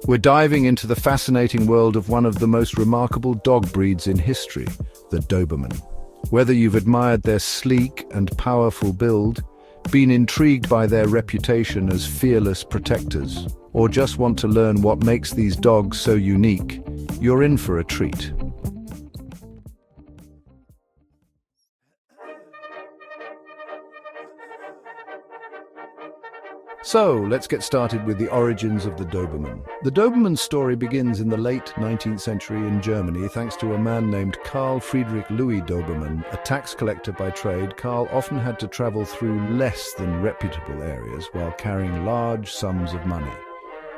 We're diving into the fascinating world of one of the most remarkable dog breeds in history, the Doberman. Whether you've admired their sleek and powerful build, been intrigued by their reputation as fearless protectors, or just want to learn what makes these dogs so unique, you're in for a treat. So, let's get started with the origins of the Doberman. The Doberman's story begins in the late 19th century in Germany thanks to a man named Karl Friedrich Louis Doberman. A tax collector by trade, Karl often had to travel through less than reputable areas while carrying large sums of money.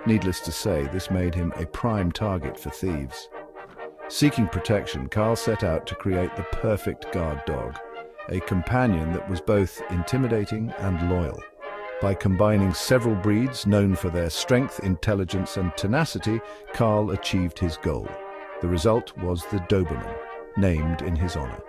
Needless to say, this made him a prime target for thieves. Seeking protection, Karl set out to create the perfect guard dog, a companion that was both intimidating and loyal. By combining several breeds known for their strength, intelligence, and tenacity, Karl achieved his goal. The result was the Doberman, named in his honor.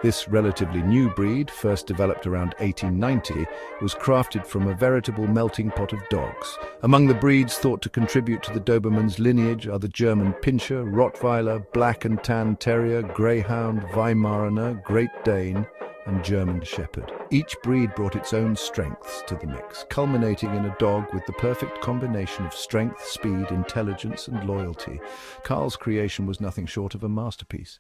This relatively new breed, first developed around 1890, was crafted from a veritable melting pot of dogs. Among the breeds thought to contribute to the Doberman's lineage are the German Pinscher, Rottweiler, Black and Tan Terrier, Greyhound, Weimaraner, Great Dane, and German Shepherd. Each breed brought its own strengths to the mix, culminating in a dog with the perfect combination of strength, speed, intelligence, and loyalty. Karl's creation was nothing short of a masterpiece.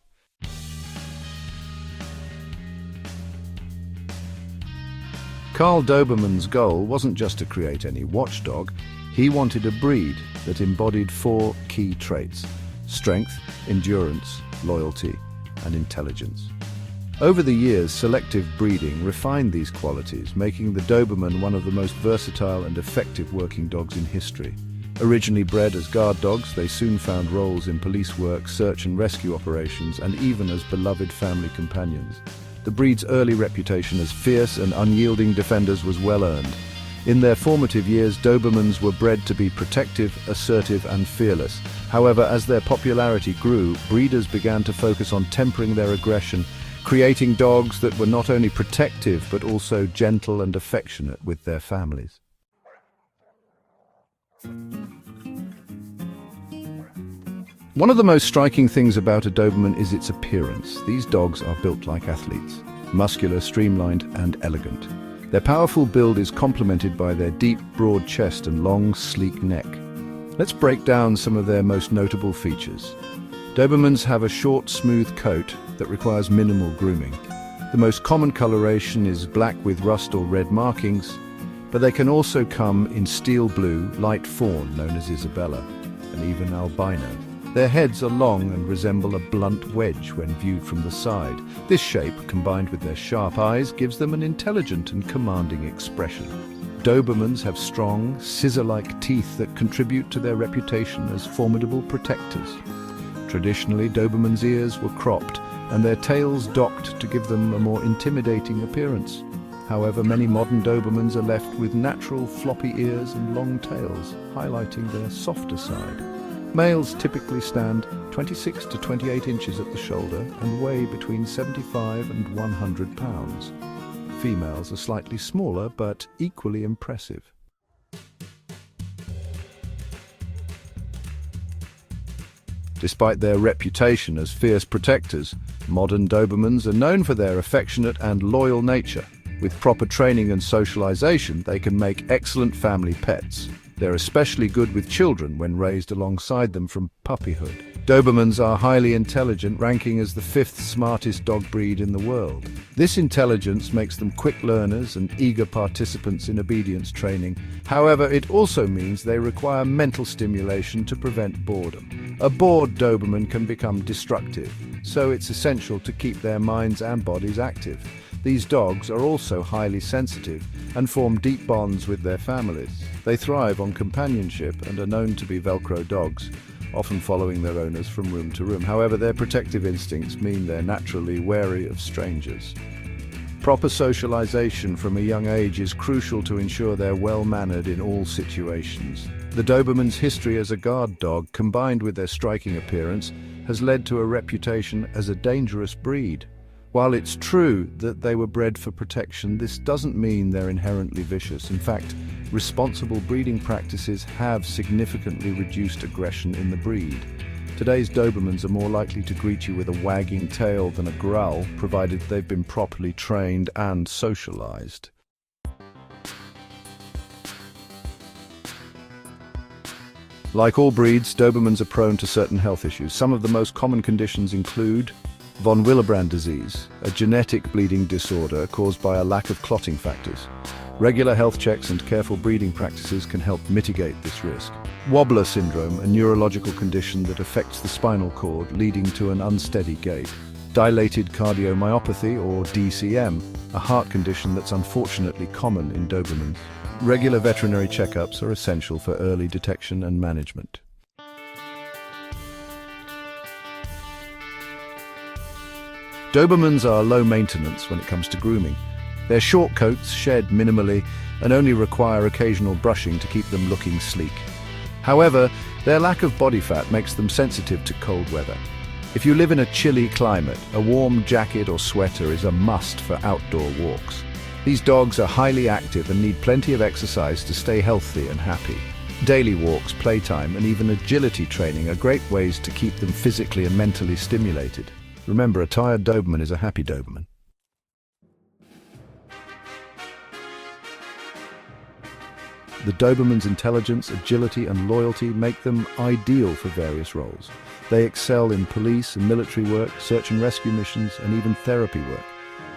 Karl Doberman's goal wasn't just to create any watchdog. He wanted a breed that embodied four key traits: strength, endurance, loyalty, and intelligence. Over the years, selective breeding refined these qualities, making the Doberman one of the most versatile and effective working dogs in history. Originally bred as guard dogs, they soon found roles in police work, search and rescue operations, and even as beloved family companions. The breed's early reputation as fierce and unyielding defenders was well earned. In their formative years, Dobermans were bred to be protective, assertive, and fearless. However, as their popularity grew, breeders began to focus on tempering their aggression, creating dogs that were not only protective but also gentle and affectionate with their families. One of the most striking things about a Doberman is its appearance. These dogs are built like athletes, muscular, streamlined, and elegant. Their powerful build is complemented by their deep, broad chest and long, sleek neck. Let's break down some of their most notable features. Dobermans have a short, smooth coat that requires minimal grooming. The most common coloration is black with rust or red markings, but they can also come in steel blue, light fawn known as Isabella, and even albino. Their heads are long and resemble a blunt wedge when viewed from the side. This shape, combined with their sharp eyes, gives them an intelligent and commanding expression. Dobermans have strong, scissor-like teeth that contribute to their reputation as formidable protectors. Traditionally, Dobermans' ears were cropped and their tails docked to give them a more intimidating appearance. However, many modern Dobermans are left with natural floppy ears and long tails, highlighting their softer side. Males typically stand 26 to 28 inches at the shoulder and weigh between 75 and 100 pounds. Females are slightly smaller but equally impressive. Despite their reputation as fierce protectors, modern Dobermans are known for their affectionate and loyal nature. With proper training and socialization, they can make excellent family pets. They're especially good with children when raised alongside them from puppyhood. Dobermans are highly intelligent, ranking as the 5th smartest dog breed in the world. This intelligence makes them quick learners and eager participants in obedience training. However, it also means they require mental stimulation to prevent boredom. A bored Doberman can become destructive, so it's essential to keep their minds and bodies active. These dogs are also highly sensitive and form deep bonds with their families. They thrive on companionship and are known to be Velcro dogs, often following their owners from room to room. However, their protective instincts mean they're naturally wary of strangers. Proper socialization from a young age is crucial to ensure they're well-mannered in all situations. The Doberman's history as a guard dog, combined with their striking appearance, has led to a reputation as a dangerous breed. While it's true that they were bred for protection, this doesn't mean they're inherently vicious. In fact, responsible breeding practices have significantly reduced aggression in the breed. Today's Dobermans are more likely to greet you with a wagging tail than a growl, provided they've been properly trained and socialized. Like all breeds, Dobermans are prone to certain health issues. Some of the most common conditions include von Willebrand disease, a genetic bleeding disorder caused by a lack of clotting factors. Regular health checks and careful breeding practices can help mitigate this risk. Wobbler syndrome, a neurological condition that affects the spinal cord, leading to an unsteady gait. Dilated cardiomyopathy, or DCM, a heart condition that's unfortunately common in Dobermans. Regular veterinary checkups are essential for early detection and management. Dobermans are low maintenance when it comes to grooming. Their short coats shed minimally and only require occasional brushing to keep them looking sleek. However, their lack of body fat makes them sensitive to cold weather. If you live in a chilly climate, a warm jacket or sweater is a must for outdoor walks. These dogs are highly active and need plenty of exercise to stay healthy and happy. Daily walks, playtime, and even agility training are great ways to keep them physically and mentally stimulated. Remember, a tired Doberman is a happy Doberman. The Doberman's intelligence, agility, and loyalty make them ideal for various roles. They excel in police and military work, search and rescue missions, and even therapy work.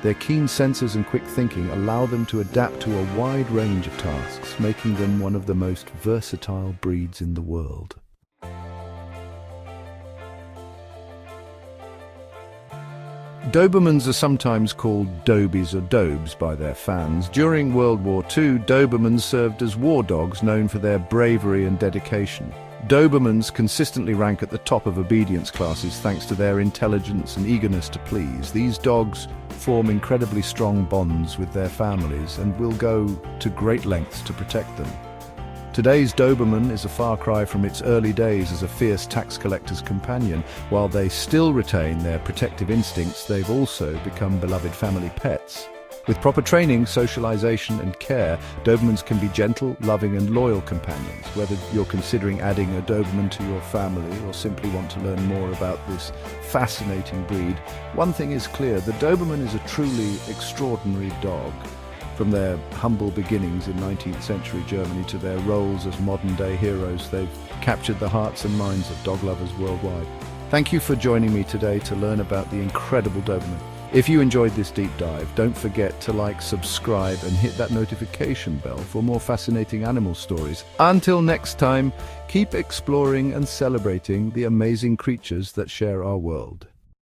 Their keen senses and quick thinking allow them to adapt to a wide range of tasks, making them one of the most versatile breeds in the world. Dobermans are sometimes called Dobies or Dobes by their fans. During World War II, Dobermans served as war dogs known for their bravery and dedication. Dobermans consistently rank at the top of obedience classes thanks to their intelligence and eagerness to please. These dogs form incredibly strong bonds with their families and will go to great lengths to protect them. Today's Doberman is a far cry from its early days as a fierce tax collector's companion. While they still retain their protective instincts, they've also become beloved family pets. With proper training, socialization, and care, Dobermans can be gentle, loving, and loyal companions. Whether you're considering adding a Doberman to your family or simply want to learn more about this fascinating breed, one thing is clear: the Doberman is a truly extraordinary dog. From their humble beginnings in 19th century Germany to their roles as modern-day heroes, they've captured the hearts and minds of dog lovers worldwide. Thank you for joining me today to learn about the incredible Doberman. If you enjoyed this deep dive, don't forget to like, subscribe, and hit that notification bell for more fascinating animal stories. Until next time, keep exploring and celebrating the amazing creatures that share our world.